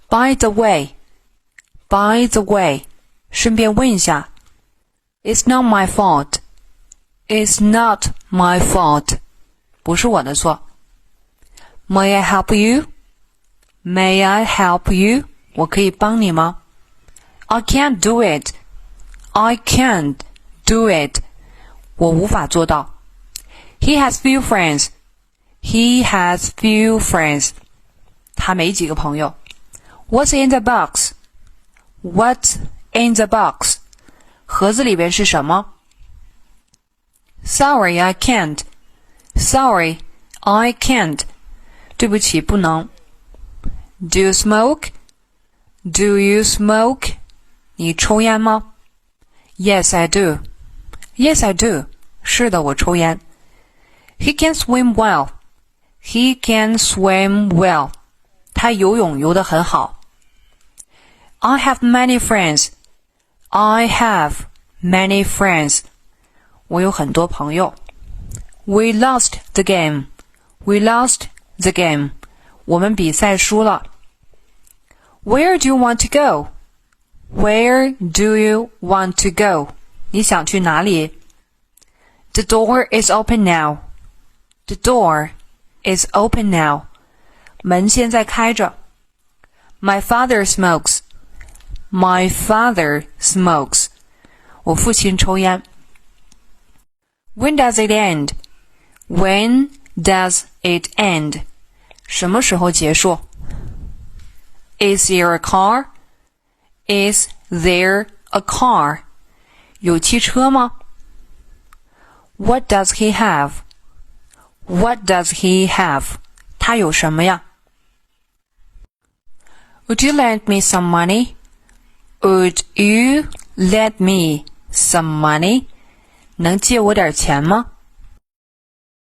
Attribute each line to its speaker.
Speaker 1: By the way, 顺便问一下 It's not my fault. It's not my fault. 不是我的错。May I help you? May I help you? 我可以帮你吗？ I can't do it. I can't do it. 我无法做到。He has few friends. He has few friends. 他没几个朋友。What's in the box? What's in the box? 盒子里边是什么？ Sorry, I can't. Sorry, I can't. 对不起，不能。Do you smoke? Do you smoke? 你抽烟吗？ Yes, I do. Yes, I do. 是的，我抽烟。He can swim well. He can swim well. 他游泳游得很好。I have many friends. I have many friends. 我有很多朋友。We lost the game. We lost the game. 我们比赛输了。Where do you want to go? Where do you want to go? 你想去哪里？ The door is open now. The door is open now. 门现在开着。My father smokes. My father smokes. 我父亲抽烟。When does it end? When does it end? 什么时候结束？ Is there a car? Is there a car? 有汽车吗？ What does he have? What does he have? 他有什么呀？ Would you lend me some money? Would you lend me some money? 能借我点钱吗？